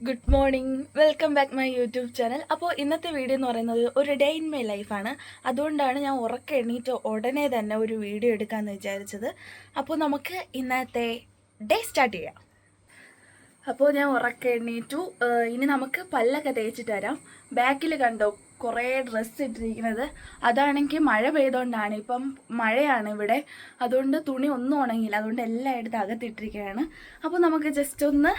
Good morning, welcome back my YouTube channel. അപ്പോൾ ഇന്നത്തെ video എന്ന് പറയുന്നത് ഒരു ഡേ ഇൻ മൈ ലൈഫാണ്. അതുകൊണ്ടാണ് ഞാൻ ഉറക്കം എണീറ്റ് ഉടനെ തന്നെ ഒരു വീഡിയോ എടുക്കാമെന്ന് വിചാരിച്ചത്. അപ്പോൾ നമുക്ക് ഇന്നത്തെ ഡേ സ്റ്റാർട്ട് ചെയ്യാം. അപ്പോൾ ഞാൻ ഉറക്കം എണീറ്റു. ഇനി നമുക്ക് പല്ലൊക്കെ തേച്ചിട്ട് വരാം. ബാക്കിൽ കണ്ടോ കുറേ ഡ്രസ്സ് ഇട്ടിരിക്കുന്നത്. അതാണെങ്കിൽ മഴ പെയ്തുകൊണ്ടാണ്. ഇപ്പം മഴയാണ് ഇവിടെ, അതുകൊണ്ട് തുണി ഒന്നും ഉണങ്ങിയില്ല. അതുകൊണ്ട് എല്ലാം എടുത്ത് അകത്തിട്ടിരിക്കുകയാണ്. അപ്പോൾ നമുക്ക് ജസ്റ്റ് ഒന്ന്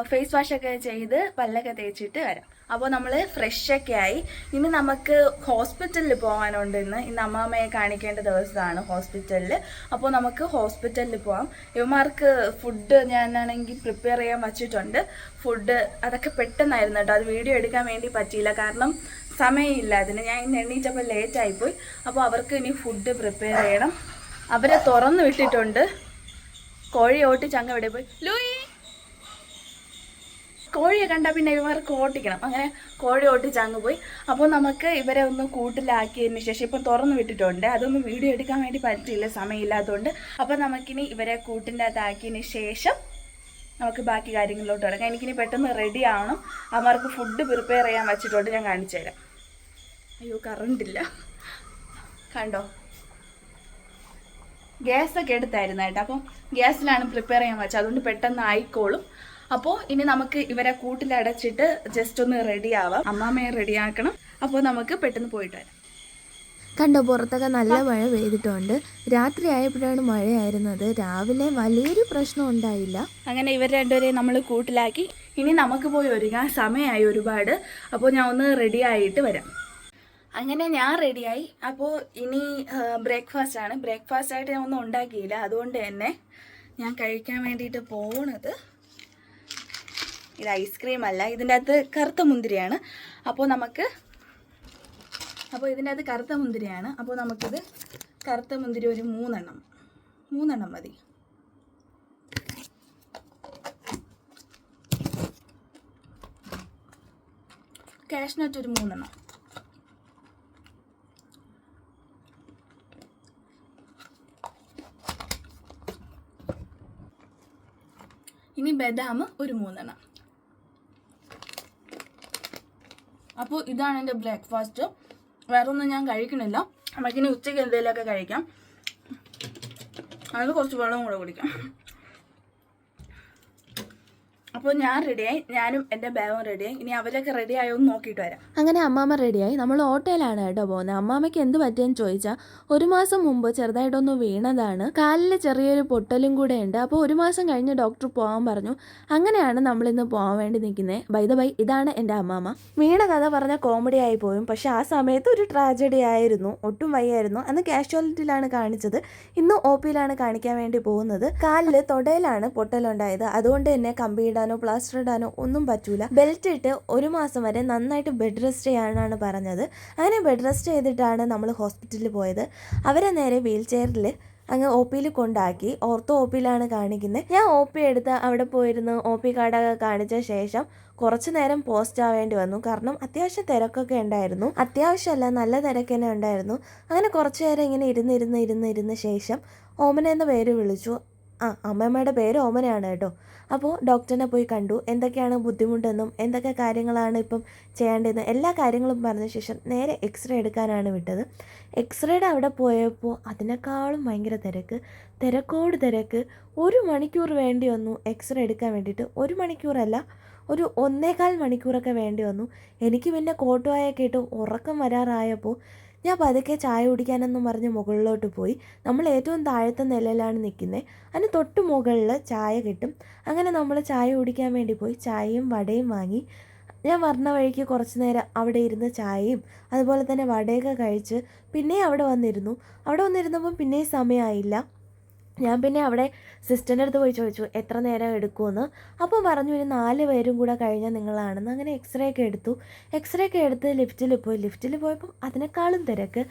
ഫേസ് വാഷൊക്കെ ചെയ്ത് പല്ലൊക്കെ തേച്ചിട്ട് വരാം. അപ്പോൾ നമ്മൾ ഫ്രഷൊക്കെ ആയി. ഇനി നമുക്ക് ഹോസ്പിറ്റലിൽ പോകാനുണ്ട്. ഇന്ന് അമ്മാമ്മയെ കാണിക്കേണ്ട ദിവസമാണ് ഹോസ്പിറ്റലിൽ. അപ്പോൾ നമുക്ക് ഹോസ്പിറ്റലിൽ പോകാം. ഇവന്മാർക്ക് ഫുഡ് ഞാനാണെങ്കിൽ പ്രിപ്പയർ ചെയ്യാൻ വച്ചിട്ടുണ്ട്. ഫുഡ് അതൊക്കെ പെട്ടെന്നായിരുന്നു കേട്ടോ. അത് വീഡിയോ എടുക്കാൻ വേണ്ടി പറ്റിയില്ല, കാരണം സമയമില്ല അതിന്. ഞാൻ ഇന്ന് എണീറ്റപ്പോൾ ലേറ്റായിപ്പോയി. അപ്പോൾ അവർക്ക് ഇനി ഫുഡ് പ്രിപ്പയർ ചെയ്യണം. അവരെ തുറന്നു വിട്ടിട്ടുണ്ട്. കോഴി ഓട്ടിച്ച് അങ്ങ് ഇവിടെ പോയി. ലൂയി, കോഴിയെ കണ്ടാൽ പിന്നെ ഇവർക്ക് ഓട്ടിക്കണം. അങ്ങനെ കോഴി ഓട്ടിച്ച് അങ്ങ് പോയി. അപ്പോൾ നമുക്ക് ഇവരെ ഒന്ന് കൂട്ടിലാക്കിയതിന് ശേഷം ഇപ്പം തുറന്നു വിട്ടിട്ടുണ്ട്. അതൊന്നും വീഡിയോ എടുക്കാൻ വേണ്ടി പറ്റില്ല, സമയമില്ലാത്തതുകൊണ്ട്. അപ്പോൾ നമുക്കിനി ഇവരെ കൂട്ടിൻ്റെ അകത്താക്കിയതിന് ശേഷം നമുക്ക് ബാക്കി കാര്യങ്ങളിലോട്ട് കിടക്കാം. എനിക്കിനി പെട്ടെന്ന് റെഡി ആവണം. അവർക്ക് ഫുഡ് പ്രിപ്പയർ ചെയ്യാൻ വെച്ചിട്ടുണ്ട്. ഞാൻ കാണിച്ചു തരാം. അയ്യോ, കറണ്ടില്ല. കണ്ടോ, ഗ്യാസൊക്കെ എടുത്തായിരുന്നു കേട്ടോ. അപ്പം ഗ്യാസിലാണ് പ്രിപ്പയർ ചെയ്യാൻ വെച്ചത്. അതുകൊണ്ട് പെട്ടെന്ന് ആയിക്കോളും. അപ്പോൾ ഇനി നമുക്ക് ഇവരെ കൂട്ടിലടച്ചിട്ട് ജസ്റ്റ് ഒന്ന് റെഡി ആവാം. അമ്മാമ്മയെ റെഡി ആക്കണം. അപ്പോൾ നമുക്ക് പെട്ടെന്ന് പോയിട്ട് വരാം. കണ്ടോ, പുറത്തൊക്കെ നല്ല മഴ പെയ്തിട്ടുണ്ട്. രാത്രി ആയപ്പോഴാണ് മഴയായിരുന്നത്. രാവിലെ വലിയൊരു പ്രശ്നം ഉണ്ടായില്ല. അങ്ങനെ ഇവർ രണ്ടുപേരെയും നമ്മൾ കൂട്ടിലാക്കി. ഇനി നമുക്ക് പോയി ഒരുങ്ങാൻ സമയമായി ഒരുപാട്. അപ്പോൾ ഞാൻ ഒന്ന് റെഡി ആയിട്ട് വരാം. അങ്ങനെ ഞാൻ റെഡിയായി. അപ്പോൾ ഇനി ബ്രേക്ക്ഫാസ്റ്റ് ആണ്. ബ്രേക്ക്ഫാസ്റ്റായിട്ട് ഞാൻ ഒന്നും ഉണ്ടാക്കിയില്ല. അതുകൊണ്ട് തന്നെ ഞാൻ കഴിക്കാൻ വേണ്ടിയിട്ട് പോണത് ഇത് ഐസ്ക്രീം അല്ല, ഇതിൻ്റെ അകത്ത് കറുത്ത മുന്തിരിയാണ്. അപ്പോൾ ഇതിൻ്റെ അകത്ത് കറുത്ത മുന്തിരിയാണ്. അപ്പോൾ നമുക്കിത് കറുത്ത മുന്തിരി ഒരു മൂന്നെണ്ണം മതി. കാഷ്നട്ട് ഒരു 3 ഇനി ബദാം ഒരു 3. അപ്പോൾ ഇതാണ് എൻ്റെ ബ്രേക്ക്ഫാസ്റ്റ്. വേറെ ഒന്നും ഞാൻ കഴിക്കണില്ല. നമുക്കിനി ഉച്ചയ്ക്ക് എന്തെങ്കിലുമൊക്കെ കഴിക്കാം. അത് കുറച്ച് വെള്ളം കൂടെ കുടിക്കാം. അപ്പോൾ ഞാൻ റെഡിയായി. ഞാനും എൻ്റെ ബാഗും റെഡിയായി. ഇനി അവരൊക്കെ റെഡി ആയോ എന്ന് നോക്കിയിട്ട് വരാം. അങ്ങനെ അമ്മാമ്മ റെഡിയായി. നമ്മൾ ഓട്ടോയിലാണ് കേട്ടോ പോകുന്നത്. അമ്മാമ്മയ്ക്ക് എന്ത് പറ്റിയെന്ന് ചോദിച്ചാൽ 1 മാസം മുമ്പ് ചെറുതായിട്ടൊന്ന് വീണതാണ്. കാലിൽ ചെറിയൊരു പൊട്ടലും കൂടെ ഉണ്ട്. അപ്പോൾ 1 മാസം കഴിഞ്ഞ് ഡോക്ടർ പോകാൻ പറഞ്ഞു. അങ്ങനെയാണ് നമ്മളിന്ന് പോകാൻ വേണ്ടി നിൽക്കുന്നത്. ബൈ ദ ബൈ, ഇതാണ് എൻ്റെ അമ്മാമ്മ. വീണ കഥ പറഞ്ഞാൽ കോമഡി ആയി പോയും, പക്ഷെ ആ സമയത്ത് ഒരു ട്രാജഡി ആയിരുന്നു. ഒട്ടും വയ്യായിരുന്നു. അന്ന് കാഷ്വാലിറ്റിയിലാണ് കാണിച്ചത്. ഇന്ന് ഒ പിയിലാണ് കാണിക്കാൻ വേണ്ടി പോകുന്നത്. കാലിൽ തൊടയിലാണ് പൊട്ടലുണ്ടായത്. അതുകൊണ്ട് തന്നെ കമ്പിയിടാനോ പ്ലാസ്റ്റർ ഇടാനോ ഒന്നും പറ്റൂല. ബെൽറ്റ് ഇട്ട് 1 മാസം വരെ നന്നായിട്ട് ബെഡ് റെസ്റ്റ് ചെയ്യാനാണ് പറഞ്ഞത്. അങ്ങനെ ബെഡ് റെസ്റ്റ് ചെയ്തിട്ടാണ് നമ്മൾ ഹോസ്പിറ്റലിൽ പോയത്. അവരെ നേരെ വീൽ ചെയറിൽ അങ്ങ് ഒ പിയിൽ കൊണ്ടാക്കി. ഓർത്തോ ഒ പിയിലാണ് കാണിക്കുന്നത്. ഞാൻ ഒ പി എടുത്ത് അവിടെ പോയിരുന്ന് ഒ പി കാർഡൊക്കെ കാണിച്ച ശേഷം കുറച്ച് നേരം പോസ്റ്റ് ആവേണ്ടി വന്നു. കാരണം അത്യാവശ്യം തിരക്കൊക്കെ ഉണ്ടായിരുന്നു. അത്യാവശ്യമല്ല, നല്ല തിരക്ക് തന്നെ ഉണ്ടായിരുന്നു. അങ്ങനെ കുറച്ച് നേരം ഇങ്ങനെ ഇരുന്ന് ശേഷം ഓമന എന്ന പേര് വിളിച്ചു. അമ്മമ്മയുടെ പേര് ഓമനയാണ് കേട്ടോ. അപ്പോൾ ഡോക്ടറിനെ പോയി കണ്ടു. എന്തൊക്കെയാണ് ബുദ്ധിമുട്ടെന്നും എന്തൊക്കെ കാര്യങ്ങളാണ് ഇപ്പം ചെയ്യേണ്ടതെന്നും എല്ലാ കാര്യങ്ങളും പറഞ്ഞ ശേഷം നേരെ എക്സ്റേ എടുക്കാനാണ് വിട്ടത്. എക്സ്റേയുടെ അവിടെ പോയപ്പോൾ അതിനേക്കാളും ഭയങ്കര തിരക്കോട് തിരക്ക്. 1 മണിക്കൂർ വേണ്ടി വന്നു എക്സ്റേ എടുക്കാൻ വേണ്ടിയിട്ട്. 1 മണിക്കൂറല്ല, ഒരു 1.25 മണിക്കൂറൊക്കെ വേണ്ടി വന്നു. എനിക്ക് പിന്നെ കോട്ടുവായൊക്കെ ഇട്ട് ഉറക്കം വരാറായപ്പോൾ ഞാൻ പതുക്കെ ചായ കുടിക്കാനെന്നും പറഞ്ഞ് മുകളിലോട്ട് പോയി. നമ്മൾ ഏറ്റവും താഴത്തെ നിലയിലാണ് നിൽക്കുന്നത്. അതിന് തൊട്ട് മുകളിൽ ചായ കിട്ടും. അങ്ങനെ നമ്മൾ ചായ കുടിക്കാൻ വേണ്ടി പോയി ചായയും വടയും വാങ്ങി. ഞാൻ വരണ വഴിക്ക് കുറച്ച് നേരം അവിടെ ഇരുന്ന് ചായയും അതുപോലെ തന്നെ വടയൊക്കെ കഴിച്ച് പിന്നെ അവിടെ വന്നിരുന്നപ്പം പിന്നെയും സമയമായില്ല. ഞാൻ പിന്നെ അവിടെ സിസ്റ്ററിൻ്റെ അടുത്ത് പോയി ചോദിച്ചു എത്ര നേരം എടുക്കുമെന്ന്. അപ്പോൾ പറഞ്ഞു ഒരു 4 പേരും കൂടെ കഴിഞ്ഞാൽ നിങ്ങളാണെന്ന്. അങ്ങനെ എക്സ്റേ ഒക്കെ എടുത്ത് ലിഫ്റ്റിൽ പോയപ്പം അതിനേക്കാളും തിരക്ക്.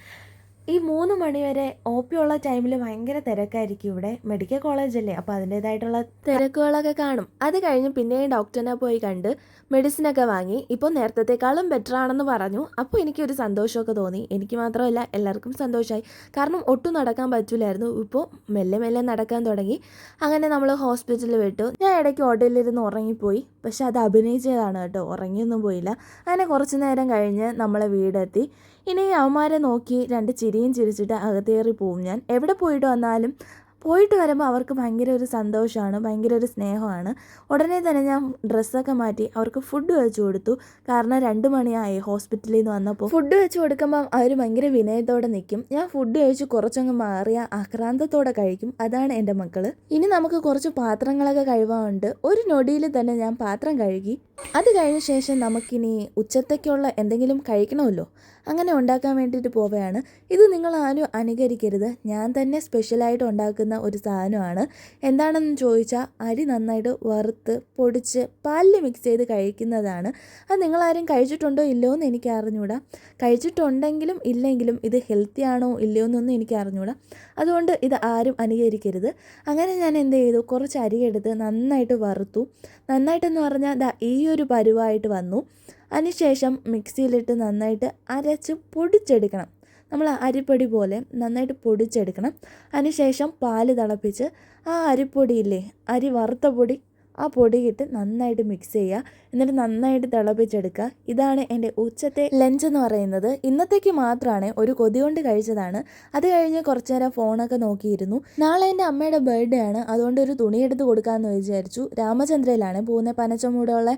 ഈ 3 മണി വരെ OP ഉള്ള ടൈമിൽ ഭയങ്കര തിരക്കായിരിക്കും ഇവിടെ. മെഡിക്കൽ കോളേജല്ലേ, അപ്പോൾ അതിൻ്റേതായിട്ടുള്ള തിരക്കുകളൊക്കെ കാണും. അത് കഴിഞ്ഞ് പിന്നെയും ഡോക്ടറിനെ പോയി കണ്ട് മെഡിസിനൊക്കെ വാങ്ങി. ഇപ്പോൾ നേരത്തേക്കാളും ബെറ്റർ ആണെന്ന് പറഞ്ഞു. അപ്പോൾ എനിക്കൊരു സന്തോഷമൊക്കെ തോന്നി. എനിക്ക് മാത്രമല്ല, എല്ലാവർക്കും സന്തോഷമായി. കാരണം ഒട്ടും നടക്കാൻ പറ്റില്ലായിരുന്നു. ഇപ്പോൾ മെല്ലെ മെല്ലെ നടക്കാൻ തുടങ്ങി. അങ്ങനെ നമ്മൾ ഹോസ്പിറ്റലിൽ വിട്ടു. ഞാൻ ഇടയ്ക്ക് ഓട്ടോയിലിരുന്ന് ഉറങ്ങിപ്പോയി. പക്ഷെ അത് അഭിനയിച്ചതാണ് കേട്ടോ, ഉറങ്ങിയൊന്നും പോയില്ല. അങ്ങനെ കുറച്ച് നേരം കഴിഞ്ഞ് നമ്മളെ വീടെത്തി. ഇനി അവന്മാരെ നോക്കി 2 ചിരിയും ചിരിച്ചിട്ട് അകത്തേറി പോവും ഞാൻ. എവിടെ പോയിട്ട് വന്നാലും പോയിട്ട് വരുമ്പോൾ അവർക്ക് ഭയങ്കര ഒരു സന്തോഷമാണ്, ഭയങ്കര ഒരു സ്നേഹമാണ്. ഉടനെ തന്നെ ഞാൻ ഡ്രസ്സൊക്കെ മാറ്റി അവർക്ക് ഫുഡ് വെച്ച് കൊടുത്തു. കാരണം 2 മണിയായി ഹോസ്പിറ്റലിൽ നിന്ന് വന്നപ്പോൾ. ഫുഡ് വെച്ച് കൊടുക്കുമ്പം അവർ ഭയങ്കര വിനയത്തോടെ നിൽക്കും. ഞാൻ ഫുഡ് കഴിച്ച് കുറച്ചങ്ങ് മാറിയ ആക്രാന്തത്തോടെ കഴിക്കും. അതാണ് എൻ്റെ മക്കൾ. ഇനി നമുക്ക് കുറച്ച് പാത്രങ്ങളൊക്കെ കഴുകാനുണ്ട്. ഒരു നൊടിയിൽ തന്നെ ഞാൻ പാത്രം കഴുകി. അത് കഴിഞ്ഞ ശേഷം നമുക്കിനി ഉച്ചത്തേക്കുള്ള എന്തെങ്കിലും കഴിക്കണമല്ലോ. അങ്ങനെ ഉണ്ടാക്കാൻ വേണ്ടിയിട്ട് പോവുകയാണ്. ഇത് നിങ്ങൾ ആരും അനുകരിക്കരുത്. ഞാൻ തന്നെ സ്പെഷ്യലായിട്ട് ഉണ്ടാക്കുന്ന ഒരു സാധനമാണ്. എന്താണെന്ന് ചോദിച്ചാൽ അരി നന്നായിട്ട് വറുത്ത് പൊടിച്ച് പാലിൽ മിക്സ് ചെയ്ത് കഴിക്കുന്നതാണ്. അത് നിങ്ങളാരും കഴിച്ചിട്ടുണ്ടോ ഇല്ലയോ എന്ന് എനിക്ക് അറിഞ്ഞൂടാ. കഴിച്ചിട്ടുണ്ടെങ്കിലും ഇല്ലെങ്കിലും ഇത് ഹെൽത്തി ആണോ ഇല്ലയോ എന്നൊന്നും എനിക്ക് അറിഞ്ഞൂടാ. അതുകൊണ്ട് ഇത് ആരും അനുകരിക്കരുത്. അങ്ങനെ ഞാൻ എന്ത് ചെയ്തു, കുറച്ച് അരി എടുത്ത് നന്നായിട്ട് വറുത്തു. നന്നായിട്ടെന്ന് പറഞ്ഞാൽ ഈ ഒരു പരുവായിട്ട് വന്നു. അതിനുശേഷം മിക്സിയിലിട്ട് നന്നായിട്ട് അരച്ച് പൊടിച്ചെടുക്കണം. നമ്മൾ അരിപ്പൊടി പോലെ നന്നായിട്ട് പൊടിച്ചെടുക്കണം. അതിനുശേഷം പാല് തിളപ്പിച്ച് ആ അരിപ്പൊടിയില്ലേ, അരി വറുത്ത പൊടി, ആ പൊടിയിട്ട് നന്നായിട്ട് മിക്സ് ചെയ്യുക. എന്നിട്ട് നന്നായിട്ട് തിളപ്പിച്ചെടുക്കുക. ഇതാണ് എൻ്റെ ഉച്ചത്തെ ലഞ്ച് എന്ന് പറയുന്നത്. ഇന്നത്തേക്ക് മാത്രമാണ്, ഒരു കൊതി കൊണ്ട് കഴിച്ചതാണ്. അത് കഴിഞ്ഞ് കുറച്ച് നേരം ഫോണൊക്കെ നോക്കിയിരുന്നു. നാളെ എൻ്റെ അമ്മയുടെ ബർത്ത്ഡേ ആണ്. അതുകൊണ്ട് ഒരു തുണി എടുത്ത് കൊടുക്കാമെന്ന് വിചാരിച്ചു. രാമചന്ദ്രയിലാണ് പോകുന്നത്, പനച്ചമൂടുള്ള.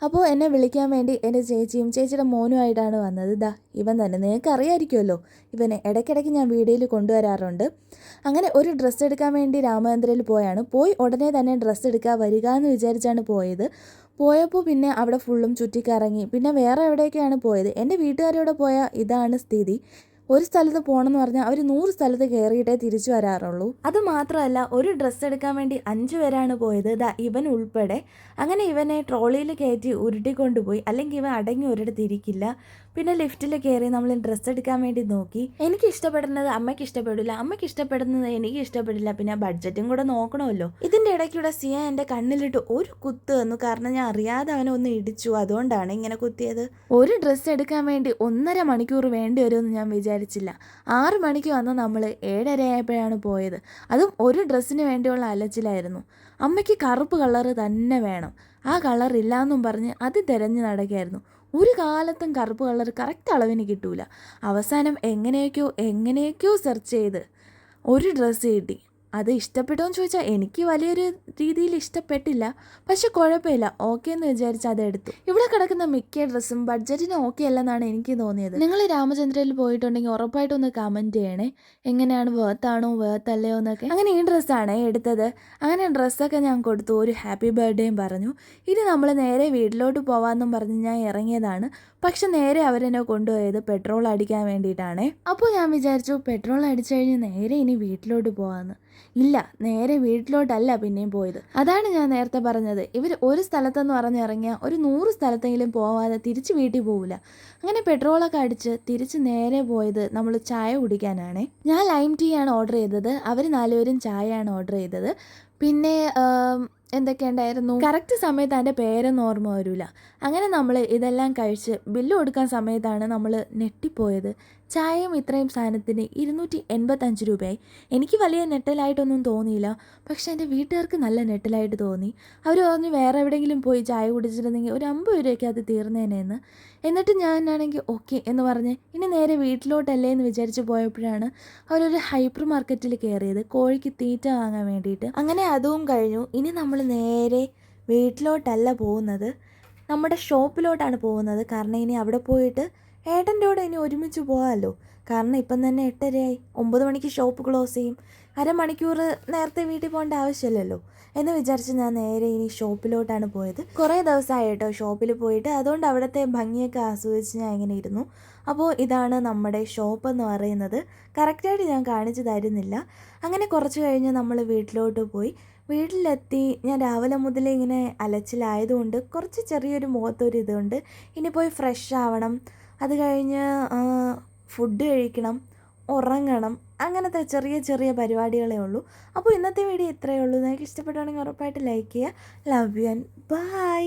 അപ്പോൾ എന്നെ വിളിക്കാൻ വേണ്ടി എൻ്റെ ചേച്ചിയും ചേച്ചിയുടെ മോനുമായിട്ടാണ് വന്നത്. ഇവൻ തന്നെ, നിങ്ങൾക്ക് അറിയാമായിരിക്കുമല്ലോ ഇവനെ, ഇടയ്ക്കിടയ്ക്ക് ഞാൻ വീഡിയോയിൽ കൊണ്ടുവരാറുണ്ട്. അങ്ങനെ ഒരു ഡ്രസ്സ് എടുക്കാൻ വേണ്ടി രാമചന്ദ്രയിൽ പോയി ഉടനെ തന്നെ ഡ്രസ്സ് എടുക്കാൻ വരിക എന്ന് വിചാരിച്ചാണ് പോയത്. പോയപ്പോൾ പിന്നെ അവിടെ ഫുള്ളും ചുറ്റിക്കറങ്ങി. പിന്നെ വേറെ എവിടേക്കാണ് പോയത്. എൻ്റെ വീട്ടുകാരോടെ പോയാൽ ഇതാണ് സ്ഥിതി. ഒരു സ്ഥലത്ത് പോകണമെന്ന് പറഞ്ഞാൽ അവർ 100 സ്ഥലത്ത് കയറിയിട്ടേ തിരിച്ചു വരാറുള്ളൂ. അത് മാത്രമല്ല, ഒരു ഡ്രസ്സ് എടുക്കാൻ വേണ്ടി 5 പേരാണ് പോയത്, ഇവൻ ഉൾപ്പെടെ. അങ്ങനെ ഇവനെ ട്രോളിയിൽ കയറ്റി ഉരുട്ടിക്കൊണ്ടുപോയി. അല്ലെങ്കിൽ ഇവൻ അടങ്ങി ഒരിടത്ത് ഇരിക്കില്ല. പിന്നെ ലിഫ്റ്റിൽ കയറി നമ്മൾ ഡ്രസ്സ് എടുക്കാൻ വേണ്ടി നോക്കി. എനിക്ക് ഇഷ്ടപ്പെടുന്നത് അമ്മയ്ക്ക് ഇഷ്ടപ്പെടില്ല, അമ്മയ്ക്ക് ഇഷ്ടപ്പെടുന്നത് എനിക്ക് ഇഷ്ടപ്പെടില്ല. പിന്നെ ബഡ്ജറ്റും കൂടെ നോക്കണമല്ലോ. ഇതിൻ്റെ ഇടയ്ക്കൂടെ സിയ എൻ്റെ കണ്ണിലിട്ട് ഒരു കുത്ത് തന്നു. കാരണം ഞാൻ അറിയാതെ അവനെ ഒന്ന് ഇടിച്ചു, അതുകൊണ്ടാണ് ഇങ്ങനെ കുത്തിയത്. ഒരു ഡ്രസ്സ് എടുക്കാൻ വേണ്ടി 1.5 മണിക്കൂർ വേണ്ടി വരുമെന്ന് ഞാൻ വിചാരിച്ചില്ല. 6 മണിക്ക് വന്ന് നമ്മൾ 7:30 ആയപ്പോഴാണ് പോയത്. അതും ഒരു ഡ്രസ്സിന് വേണ്ടിയുള്ള അലച്ചിലായിരുന്നു. അമ്മയ്ക്ക് കറുപ്പ് കളറ് തന്നെ വേണം. ആ കളർ ഇല്ലയെന്നും പറഞ്ഞ് അത് തിരഞ്ഞ് നടക്കുകയായിരുന്നു. ഒരു കാലത്തും കറുപ്പ് കളർ കറക്റ്റ് അളവിന് കിട്ടൂല. അവസാനം എങ്ങനെയൊക്കെയോ സെർച്ച് ചെയ്ത് ഒരു ഡ്രസ്സ് കിട്ടി. അത് ഇഷ്ടപ്പെട്ടോ എന്ന് ചോദിച്ചാൽ എനിക്ക് വലിയൊരു രീതിയിൽ ഇഷ്ടപ്പെട്ടില്ല. പക്ഷെ കുഴപ്പമില്ല, ഓക്കെ എന്ന് വിചാരിച്ച് അതെടുത്തു. ഇവിടെ കിടക്കുന്ന മിക്ക ഡ്രസ്സും ബഡ്ജറ്റിന് ഓക്കെ അല്ലെന്നാണ് എനിക്ക് തോന്നിയത്. നിങ്ങൾ രാമചന്ദ്രയിൽ പോയിട്ടുണ്ടെങ്കിൽ ഉറപ്പായിട്ടൊന്ന് കമൻറ്റ് ചെയ്യണേ, എങ്ങനെയാണ്, വേർത്താണോ വേർത്തല്ലയോ എന്നൊക്കെ. അങ്ങനെ ഈ ഡ്രസ്സാണ് എടുത്തത്. അങ്ങനെ ഡ്രസ്സൊക്കെ ഞാൻ കൊടുത്തു, ഒരു ഹാപ്പി ബർത്ത്ഡേയും പറഞ്ഞു. ഇനി നമ്മൾ നേരെ വീട്ടിലോട്ട് പോകാമെന്നും പറഞ്ഞ് ഞാൻ ഇറങ്ങിയതാണ്. പക്ഷെ നേരെ അവരെന്നെ കൊണ്ടുപോയത് പെട്രോൾ അടിക്കാൻ വേണ്ടിയിട്ടാണേ. അപ്പോൾ ഞാൻ വിചാരിച്ചു പെട്രോൾ അടിച്ചു കഴിഞ്ഞ് നേരെ ഇനി വീട്ടിലോട്ട് പോകാമെന്ന്. ഇല്ല, നേരെ വീട്ടിലോട്ടല്ല പിന്നെയും പോയത്. അതാണ് ഞാൻ നേരത്തെ പറഞ്ഞത്, ഇവർ ഒരു സ്ഥലത്തെന്ന് പറഞ്ഞിറങ്ങിയാൽ ഒരു 100 സ്ഥലത്തെങ്കിലും പോവാതെ തിരിച്ച് വീട്ടിൽ പോവില്ല. അങ്ങനെ പെട്രോളൊക്കെ അടിച്ച് തിരിച്ച് നേരെ പോയത് നമ്മൾ ചായ കുടിക്കാനാണേ. ഞാൻ ലൈം ടീ ആണ് ഓർഡർ ചെയ്തത്, അവർ 4 പേരും ചായയാണ് ഓർഡർ ചെയ്തത്. പിന്നെ എന്തൊക്കെയുണ്ടായിരുന്നു, കറക്റ്റ് സമയത്ത് അതിൻ്റെ പേരൊന്നും ഓർമ്മ വരില്ല. അങ്ങനെ നമ്മൾ ഇതെല്ലാം കഴിച്ച് ബില്ല് കൊടുക്കാൻ സമയത്താണ് നമ്മൾ ഞെട്ടിപ്പോയത്. ചായയും ഇത്രയും സാധനത്തിന് 285 രൂപയായി. എനിക്ക് വലിയ നെട്ടലായിട്ടൊന്നും തോന്നിയില്ല, പക്ഷേ എൻ്റെ വീട്ടുകാർക്ക് നല്ല നെട്ടലായിട്ട് തോന്നി. അവർ പറഞ്ഞു വേറെ എവിടെയെങ്കിലും പോയി ചായ കുടിച്ചിരുന്നെങ്കിൽ ഒരു 50 രൂപയ്ക്ക് അത് തീർന്നേനെന്ന്. എന്നിട്ട് ഞാനാണെങ്കിൽ ഓക്കെ എന്ന് പറഞ്ഞ് ഇനി നേരെ വീട്ടിലോട്ടല്ലേ എന്ന് വിചാരിച്ച് പോയപ്പോഴാണ് അവരൊരു ഹൈപ്പർ മാർക്കറ്റിൽ കയറിയത്, കോഴിക്ക് തീറ്റ വാങ്ങാൻ വേണ്ടിയിട്ട്. അങ്ങനെ അതും കഴിഞ്ഞു. ഇനി നമ്മൾ നേരെ വീട്ടിലോട്ടല്ല പോകുന്നത്, നമ്മുടെ ഷോപ്പിലോട്ടാണ് പോകുന്നത്. കാരണം ഇനി അവിടെ പോയിട്ട് ഏട്ടൻ്റെ കൂടെ ഇനി ഒരുമിച്ച് പോകാമല്ലോ. കാരണം ഇപ്പം തന്നെ 8:30 ആയി. 9 മണിക്ക് ഷോപ്പ് ക്ലോസ് ചെയ്യും. അരമണിക്കൂർ നേരത്തെ വീട്ടിൽ പോകേണ്ട ആവശ്യമില്ലല്ലോ എന്ന് വിചാരിച്ച് ഞാൻ നേരെ ഇനി ഷോപ്പിലോട്ടാണ് പോയത്. കുറേ ദിവസമായി കേട്ടോ ഷോപ്പിൽ പോയിട്ട്. അതുകൊണ്ട് അവിടുത്തെ ഭംഗിയൊക്കെ ആസ്വദിച്ച് ഞാൻ ഇങ്ങനെ ഇരുന്നു. അപ്പോൾ ഇതാണ് നമ്മുടെ ഷോപ്പ് എന്ന് പറയുന്നത്. കറക്റ്റായിട്ട് ഞാൻ കാണിച്ചു തരുന്നില്ല. അങ്ങനെ കുറച്ച് കഴിഞ്ഞ് നമ്മൾ വീട്ടിലോട്ട് പോയി. വീട്ടിലെത്തി ഞാൻ രാവിലെ മുതലേ ഇങ്ങനെ അലച്ചിലായതുകൊണ്ട് കുറച്ച് ചെറിയൊരു മുഖത്തൊരു ഇതുണ്ട്. ഇനി പോയി ഫ്രഷ് ആവണം. അത് കഴിഞ്ഞ് ഫുഡ് കഴിക്കണം. ഉറങ്ങണം, അങ്ങനത്തെ ചെറിയ ചെറിയ പരിപാടികളേ ഉള്ളൂ. അപ്പോൾ ഇന്നത്തെ വീഡിയോ ഇത്രയേ ഉള്ളൂ. നിങ്ങൾക്ക് ഇഷ്ടപ്പെടുവാണെങ്കിൽ ഉറപ്പായിട്ട് ലൈക്ക് ചെയ്യുക. Love you and by.